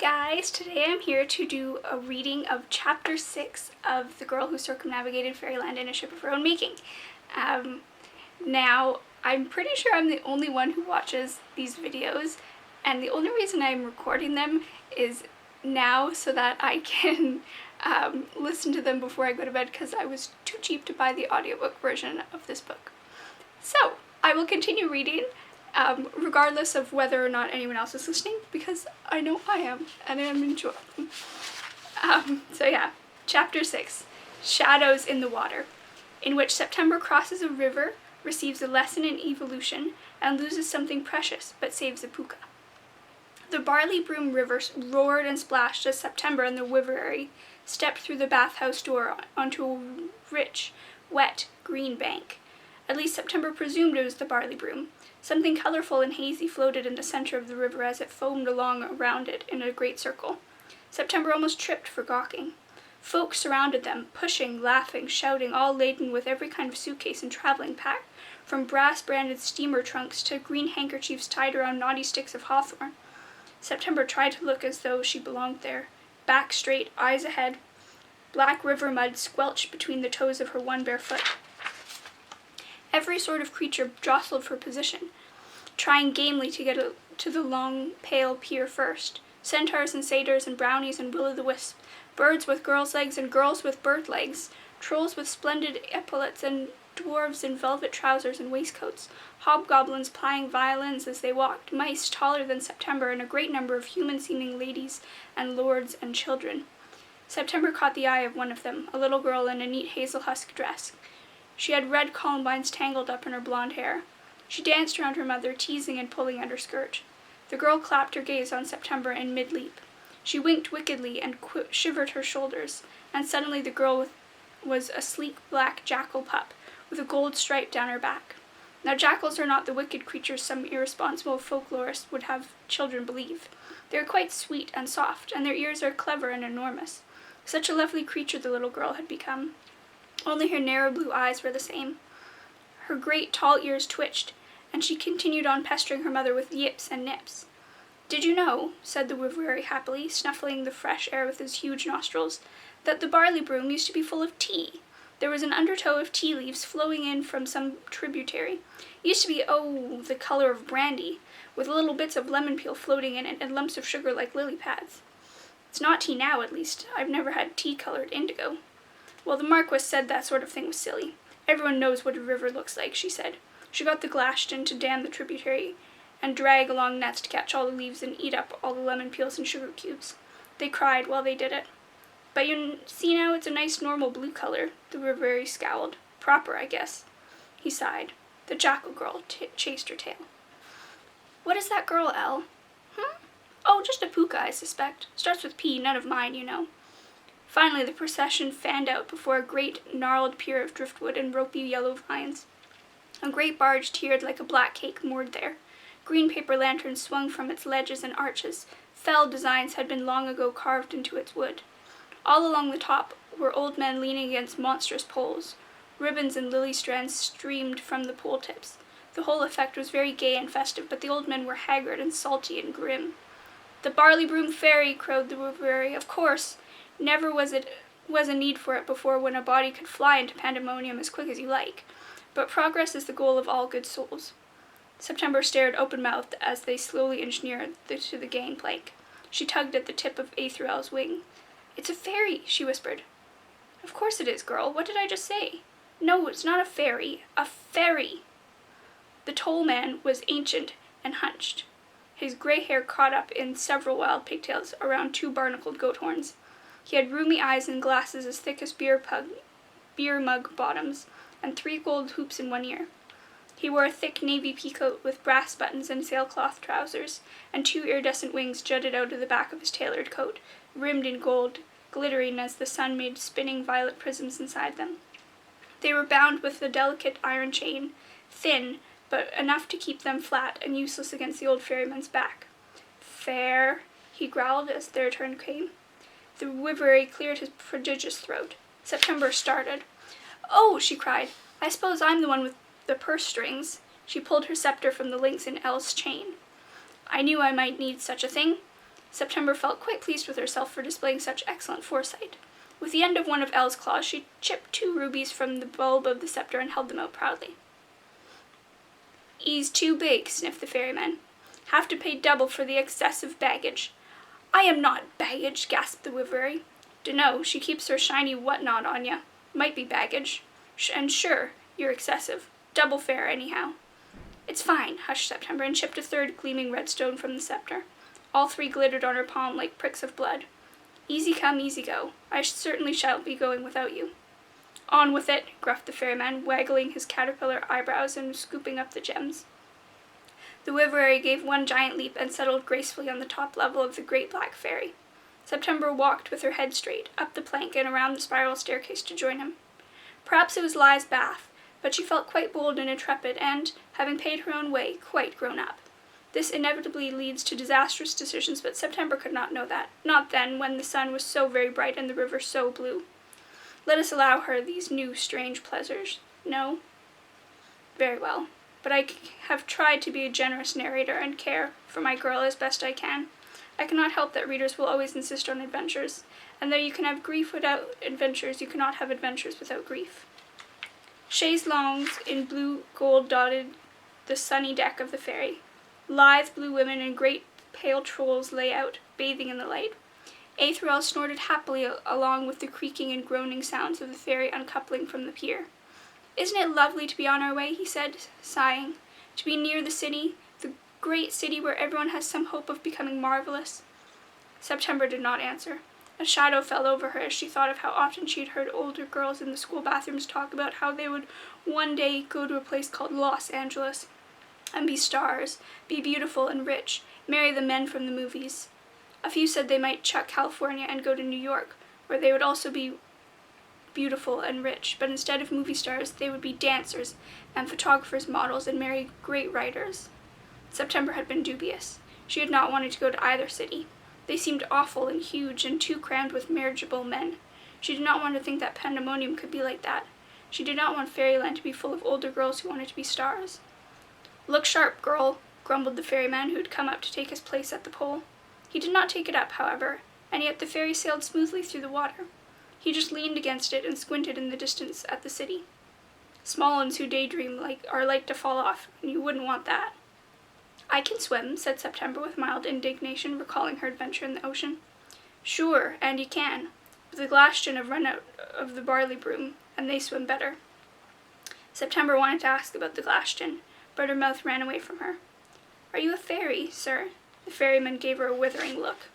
guys, today I'm here to do a reading of Chapter 6 of The Girl Who Circumnavigated Fairyland in a Ship of Her Own Making. Now, I'm pretty sure I'm the only one who watches these videos, and the only reason I'm recording them is now so that I can listen to them before I go to bed because I was too cheap to buy the audiobook version of this book. So, I will continue reading regardless of whether or not anyone else is listening, because I know I am, and I'm enjoying them. So yeah, Chapter 6, Shadows in the Water, in which September crosses a river, receives a lesson in evolution, and loses something precious, but saves a puka. The Barley Broom River roared and splashed as September and the Wiverary stepped through the bathhouse door onto a rich, wet, green bank. At least September presumed it was the Barley Broom. Something colorful and hazy floated in the center of the river as it foamed along around it in a great circle. September almost tripped for gawking. Folk surrounded them, pushing, laughing, shouting, all laden with every kind of suitcase and traveling pack, from brass-branded steamer trunks to green handkerchiefs tied around knotty sticks of hawthorn. September tried to look as though she belonged there, back straight, eyes ahead. Black river mud squelched between the toes of her one bare foot. Every sort of creature jostled for position, trying gamely to get to the long, pale pier first. Centaurs and satyrs and brownies and will-o'-the-wisp, birds with girls' legs and girls with bird legs, trolls with splendid epaulets and dwarves in velvet trousers and waistcoats, hobgoblins plying violins as they walked, mice taller than September, and a great number of human-seeming ladies and lords and children. September caught the eye of one of them, a little girl in a neat hazel husk dress. She had red columbines tangled up in her blonde hair. She danced around her mother, teasing and pulling at her skirt. The girl clapped her gaze on September in mid-leap. She winked wickedly and shivered her shoulders, and suddenly the girl was a sleek black jackal pup, with a gold stripe down her back. Now jackals are not the wicked creatures some irresponsible folklorist would have children believe. They are quite sweet and soft, and their ears are clever and enormous. Such a lovely creature the little girl had become. Only her narrow blue eyes were the same. Her great tall ears twitched, and she continued on pestering her mother with yips and nips. "Did you know," said the Wiverary happily, snuffling the fresh air with his huge nostrils, "that the Barley Broom used to be full of tea? There was an undertow of tea leaves flowing in from some tributary. It used to be, the color of brandy, with little bits of lemon peel floating in it and lumps of sugar like lily pads. It's not tea now, at least. I've never had tea-colored indigo." "Well, the Marquis said that sort of thing was silly. Everyone knows what a river looks like," she said. She got the Glashton to dam the tributary and drag along nets to catch all the leaves and eat up all the lemon peels and sugar cubes. They cried while they did it. "But you see now it's a nice normal blue color," the Wiverary scowled. "Proper, I guess." He sighed. The jackal girl chased her tail. "What is that girl, Elle?" "Oh, just a puka, I suspect. Starts with P, none of mine, you know." Finally, the procession fanned out before a great, gnarled pier of driftwood and ropey yellow vines. A great barge tiered like a black cake moored there. Green paper lanterns swung from its ledges and arches. Fell designs had been long ago carved into its wood. All along the top were old men leaning against monstrous poles. Ribbons and lily strands streamed from the pole tips. The whole effect was very gay and festive, but the old men were haggard and salty and grim. "The Barley Broom Ferry," crowed the Wiverary. "Of course. Never was a need for it before, when a body could fly into pandemonium as quick as you like. But progress is the goal of all good souls." September stared open-mouthed as they slowly inched nearer to the gangplank. She tugged at the tip of Aetherel's wing. "It's a fairy," she whispered. "Of course it is, girl. What did I just say?" "No, it's not a fairy. A ferry." The toll man was ancient and hunched, his gray hair caught up in several wild pigtails around two barnacled goat horns. He had rheumy eyes and glasses as thick as beer mug bottoms, and 3 gold hoops in one ear. He wore a thick navy peacoat with brass buttons and sailcloth trousers, and 2 iridescent wings jutted out of the back of his tailored coat, rimmed in gold, glittering as the sun made spinning violet prisms inside them. They were bound with a delicate iron chain, thin, but enough to keep them flat and useless against the old ferryman's back. "Fair," he growled as their turn came. The Wiverary cleared his prodigious throat. September started. "Oh," she cried, "I suppose I'm the one with the purse strings." She pulled her scepter from the links in Elle's chain. "I knew I might need such a thing. September felt quite pleased with herself for displaying such excellent foresight. With the end of one of Elle's claws, she chipped 2 rubies from the bulb of the scepter and held them out proudly. "He's too big," sniffed the ferryman. "Have to pay double for the excessive baggage." "I am not baggage," gasped the Wivery. "Dunno, she keeps her shiny whatnot on ya. Might be baggage. And sure, you're excessive. Double fare, anyhow." "It's fine," hushed September, and chipped a 3rd gleaming red stone from the scepter. All 3 glittered on her palm like pricks of blood. "Easy come, easy go. I certainly shan't be going without you." "On with it," gruffed the ferryman, waggling his caterpillar eyebrows and scooping up the gems. The Wivery gave one giant leap and settled gracefully on the top level of the great black ferry. September walked with her head straight, up the plank and around the spiral staircase to join him. Perhaps it was Lie's bath, but she felt quite bold and intrepid and, having paid her own way, quite grown up. This inevitably leads to disastrous decisions, but September could not know that, not then, when the sun was so very bright and the river so blue. Let us allow her these new strange pleasures. No? Very well. But I have tried to be a generous narrator and care for my girl as best I can. I cannot help that readers will always insist on adventures, and though you can have grief without adventures, you cannot have adventures without grief. Chaise longues in blue gold dotted the sunny deck of the ferry. Lithe blue women and great pale trolls lay out, bathing in the light. Aetheriel snorted happily along with the creaking and groaning sounds of the ferry uncoupling from the pier. "Isn't it lovely to be on our way?" he said, sighing. "To be near the city, the great city where everyone has some hope of becoming marvelous." September did not answer. A shadow fell over her as she thought of how often she had heard older girls in the school bathrooms talk about how they would one day go to a place called Los Angeles and be stars, be beautiful and rich, marry the men from the movies. A few said they might chuck California and go to New York, where they would also be beautiful and rich, but instead of movie stars, they would be dancers and photographers, models, and marry great writers. September had been dubious. She had not wanted to go to either city. They seemed awful and huge and too crammed with marriageable men. She did not want to think that pandemonium could be like that. She did not want Fairyland to be full of older girls who wanted to be stars. "Look sharp, girl," grumbled the ferryman who had come up to take his place at the pole. He did not take it up, however, and yet the ferry sailed smoothly through the water. He just leaned against it and squinted in the distance at the city. "Small uns who daydream are like to fall off, and you wouldn't want that." "I can swim," said September with mild indignation, recalling her adventure in the ocean. "Sure, and you can, but the Glashtin have run out of the barley broom, and they swim better." September wanted to ask about the Glashtin, but her mouth ran away from her. "Are you a fairy, sir?" The ferryman gave her a withering look.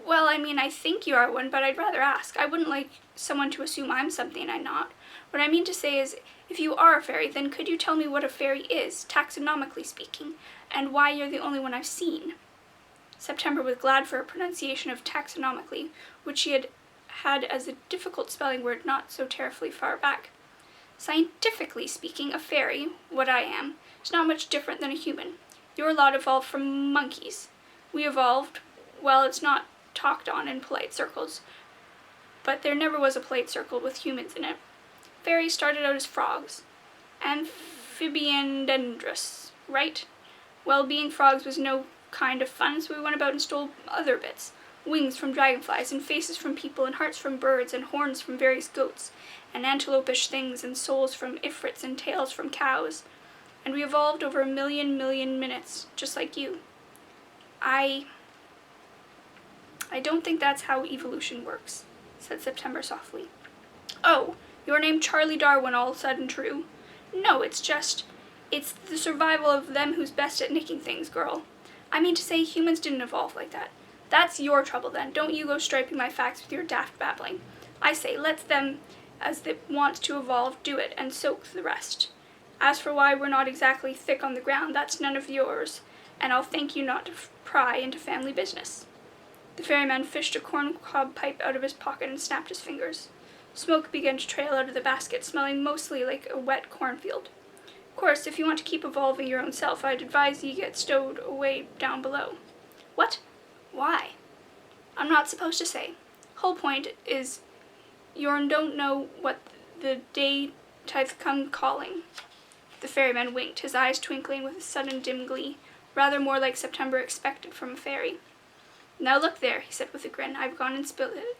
"Well, I think you are one, but I'd rather ask. I wouldn't like someone to assume I'm something I'm not. What I mean to say is, if you are a fairy, then could you tell me what a fairy is, taxonomically speaking, and why you're the only one I've seen?" September was glad for a pronunciation of taxonomically, which she had had as a difficult spelling word not so terribly far back. "Scientifically speaking, a fairy, what I am, is not much different than a human. Your lot evolved from monkeys. We evolved, well, it's not talked on in polite circles, but there never was a polite circle with humans in it. Fairies started out as frogs. Amphibian-dendrous, right? Well, being frogs was no kind of fun, so we went about and stole other bits. Wings from dragonflies, and faces from people, and hearts from birds, and horns from various goats, and antelopish things, and souls from ifrits, and tails from cows. And we evolved over 1,000,000 minutes, just like you. I don't think that's how evolution works," said September softly. "Oh, your name Charlie Darwin all said and true? No, it's the survival of them who's best at nicking things, girl. I mean to say, humans didn't evolve like that. That's your trouble then. Don't you go striping my facts with your daft babbling. I say, let them, as they want to evolve, do it, and soak the rest. As for why we're not exactly thick on the ground, that's none of yours, and I'll thank you not to pry into family business." The ferryman fished a corncob pipe out of his pocket and snapped his fingers. Smoke began to trail out of the basket, smelling mostly like a wet cornfield. "Of course, if you want to keep evolving your own self, I'd advise you get stowed away down below." "What? Why?" "I'm not supposed to say. Whole point is, yourn don't know what the day tithe come calling." The ferryman winked, his eyes twinkling with a sudden dim glee, rather more like September expected from a fairy. Now look there, he said with a grin, I've gone and spilled it.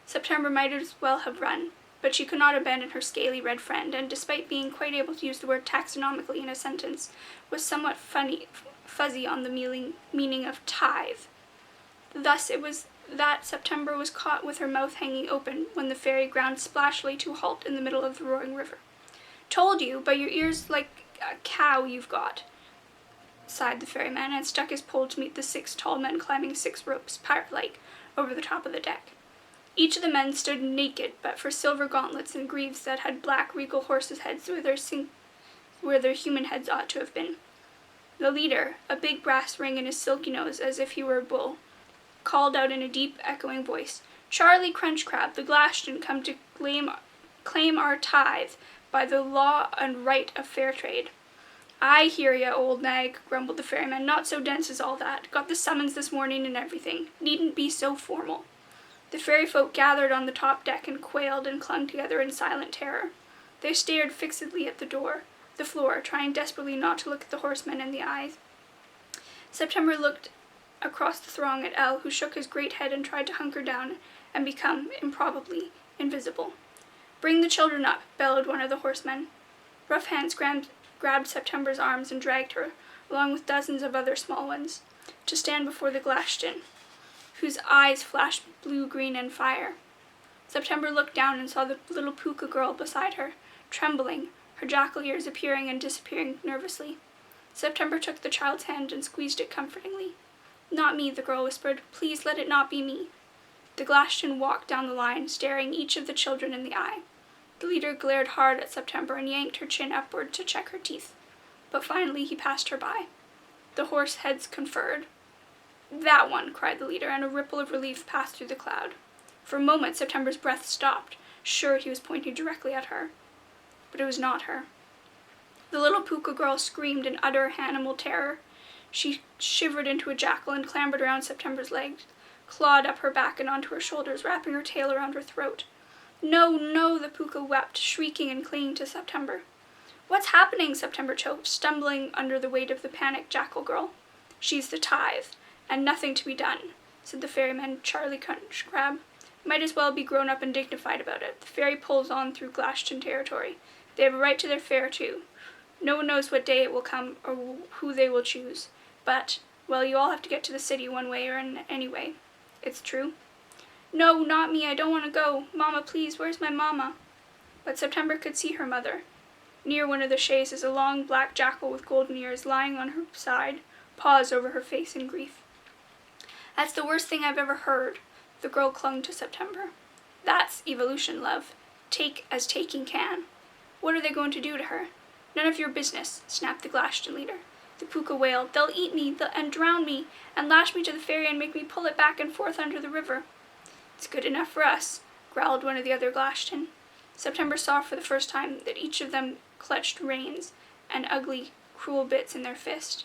September might as well have run, but she could not abandon her scaly red friend, and despite being quite able to use the word taxonomically in a sentence, was somewhat fuzzy on the meaning of tithe. Thus it was that September was caught with her mouth hanging open when the ferry ground splashily to a halt in the middle of the roaring river. Told you, but your ears like a cow you've got, sighed the ferryman, and stuck his pole to meet the 6 tall men climbing 6 ropes, pirate-like, over the top of the deck. Each of the men stood naked, but for silver gauntlets and greaves that had black regal horses' heads where their human heads ought to have been. The leader, a big brass ring in his silky nose as if he were a bull, called out in a deep, echoing voice, Charlie Crunchcrab, the Glashtan, come to claim our tithe by the law and right of fair trade. I hear ya, old nag, grumbled the ferryman, not so dense as all that. Got the summons this morning and everything. Needn't be so formal. The ferry folk gathered on the top deck and quailed and clung together in silent terror. They stared fixedly at the floor, trying desperately not to look at the horsemen in the eyes. September looked across the throng at El, who shook his great head and tried to hunker down and become, improbably, invisible. Bring the children up, bellowed one of the horsemen. Rough hands grabbed September's arms and dragged her, along with dozens of other small ones, to stand before the Glashtan, whose eyes flashed blue, green, and fire. September looked down and saw the little puka girl beside her, trembling, her jackal ears appearing and disappearing nervously. September took the child's hand and squeezed it comfortingly. Not me, the girl whispered. Please let it not be me. The Glashtan walked down the line, staring each of the children in the eye. The leader glared hard at September and yanked her chin upward to check her teeth. But finally he passed her by. The horse heads conferred. That one, cried the leader, and a ripple of relief passed through the crowd. For a moment September's breath stopped, sure he was pointing directly at her. But it was not her. The little puka girl screamed in utter animal terror. She shivered into a jackal and clambered around September's legs, clawed up her back and onto her shoulders, wrapping her tail around her throat. No, no, the puka wept, shrieking and clinging to September. What's happening? September choked, stumbling under the weight of the panicked jackal girl. She's the tithe, and nothing to be done, said the ferryman, Charlie Crunchcrab. Might as well be grown up and dignified about it. The ferry pulls on through Glashtan territory. They have a right to their fare, too. No one knows what day it will come or who they will choose. But, well, you all have to get to the city one way or anyway. It's true. No, not me. I don't want to go. Mama, please, where's my mama? But September could see her mother. Near one of the chaises, a long black jackal with golden ears lying on her side, paws over her face in grief. That's the worst thing I've ever heard. The girl clung to September. That's evolution, love. Take as taking can. What are they going to do to her? None of your business, snapped the Glashtan leader. The puka wailed. They'll eat me and drown me and lash me to the ferry and make me pull it back and forth under the river. It's good enough for us, growled one of the other Glashtan. September saw for the first time that each of them clutched reins and ugly, cruel bits in their fist.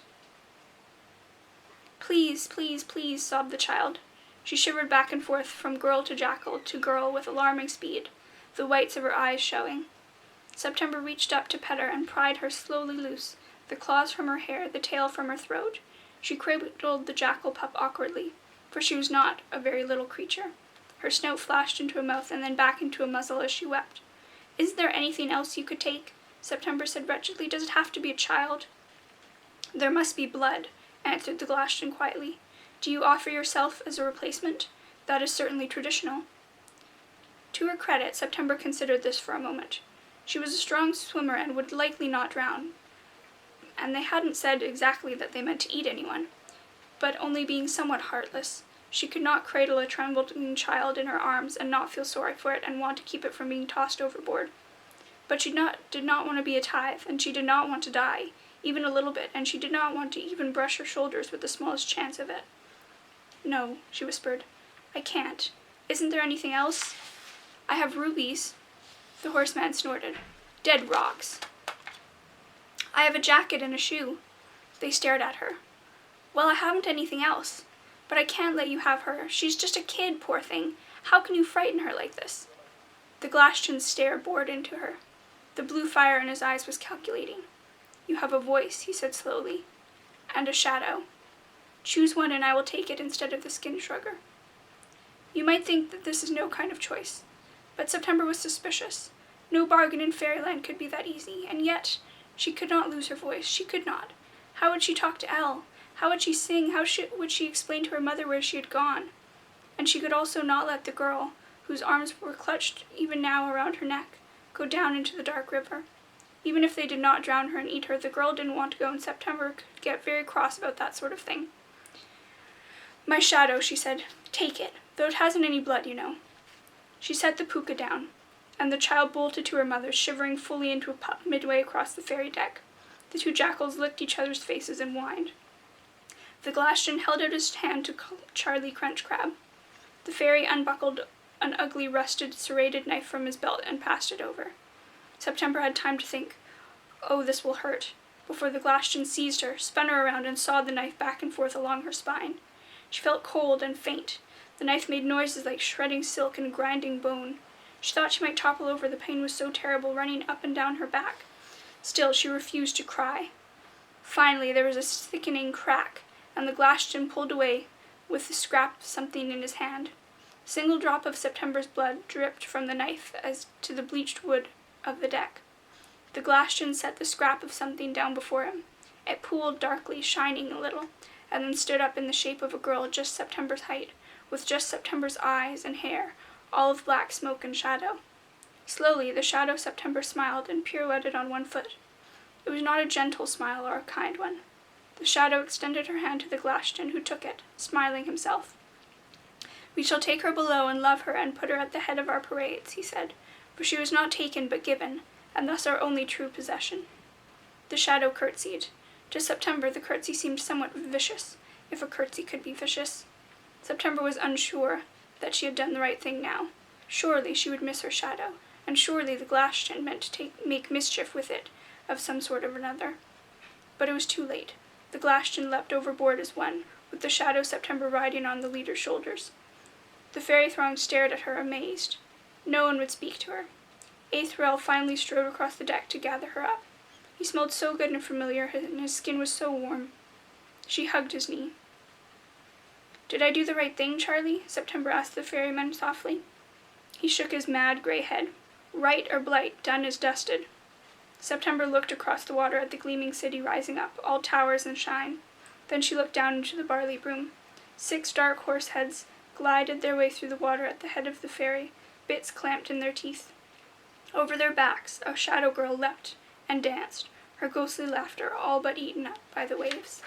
Please, please, please, sobbed the child. She shivered back and forth from girl to jackal to girl with alarming speed, the whites of her eyes showing. September reached up to pet her and pried her slowly loose, the claws from her hair, the tail from her throat. She cradled the jackal pup awkwardly, for she was not a very little creature. Her snout flashed into a mouth and then back into a muzzle as she wept. Isn't there anything else you could take? September said wretchedly. Does it have to be a child? There must be blood, answered the Glashtan quietly. Do you offer yourself as a replacement? That is certainly traditional. To her credit, September considered this for a moment. She was a strong swimmer and would likely not drown, and they hadn't said exactly that they meant to eat anyone, but only being somewhat heartless, she could not cradle a trembling child in her arms and not feel sorry for it and want to keep it from being tossed overboard. But she did not want to be a tithe, and she did not want to die, even a little bit, and she did not want to even brush her shoulders with the smallest chance of it. No, she whispered. I can't. Isn't there anything else? I have rubies. The horseman snorted. Dead rocks. I have a jacket and a shoe. They stared at her. Well, I haven't anything else. But I can't let you have her. She's just a kid, poor thing. How can you frighten her like this? The Glashtan's stare bored into her. The blue fire in his eyes was calculating. You have a voice, he said slowly. And a shadow. Choose one and I will take it instead of the skin sugar." You might think that this is no kind of choice, but September was suspicious. No bargain in Fairyland could be that easy, and yet she could not lose her voice. She could not. How would she talk to Elle? How would she sing? How would she explain to her mother where she had gone? And she could also not let the girl, whose arms were clutched even now around her neck, go down into the dark river. Even if they did not drown her and eat her, the girl didn't want to go, and September could get very cross about that sort of thing. "My shadow," she said. "Take it, though it hasn't any blood, you know." She set the puka down, and the child bolted to her mother, shivering fully into a pup midway across the fairy deck. The two jackals licked each other's faces and whined. The Glasston held out his hand to Charlie Crunchcrab. The fairy unbuckled an ugly, rusted, serrated knife from his belt and passed it over. September had time to think, "Oh, this will hurt," before the Glasston seized her, spun her around, and sawed the knife back and forth along her spine. She felt cold and faint. The knife made noises like shredding silk and grinding bone. She thought she might topple over, the pain was so terrible, running up and down her back. Still, she refused to cry. Finally, there was a thickening crack, and the Glasston pulled away with the scrap of something in his hand. A single drop of September's blood dripped from the knife as to the bleached wood of the deck. The Glasston set the scrap of something down before him. It pooled darkly, shining a little, and then stood up in the shape of a girl just September's height, with just September's eyes and hair, all of black smoke and shadow. Slowly, the shadow September smiled and pirouetted on one foot. It was not a gentle smile or a kind one. The shadow extended her hand to the Glasston, who took it, smiling himself. "We shall take her below and love her and put her at the head of our parades," he said, "for she was not taken but given, and thus our only true possession." The shadow curtsied. To September the curtsy seemed somewhat vicious, if a curtsy could be vicious. September was unsure that she had done the right thing now. Surely she would miss her shadow, and surely the Glasston meant to make mischief with it of some sort or another. But it was too late. The Glasston leapt overboard as one, with the shadow September riding on the leader's shoulders. The fairy throng stared at her, amazed. No one would speak to her. Aethriel finally strode across the deck to gather her up. He smelled so good and familiar, and his skin was so warm. She hugged his knee. "Did I do the right thing, Charlie?" September asked the ferryman softly. He shook his mad gray head. "Right or blight, done is dusted." September looked across the water at the gleaming city rising up, all towers and shine. Then she looked down into the barley broom. 6 dark horse heads glided their way through the water at the head of the ferry, bits clamped in their teeth. Over their backs, a shadow girl leapt and danced, her ghostly laughter all but eaten up by the waves.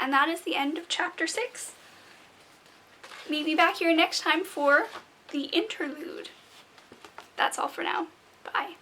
And that is the end of chapter 6. Meet me back here next time for the interlude. That's all for now. Bye.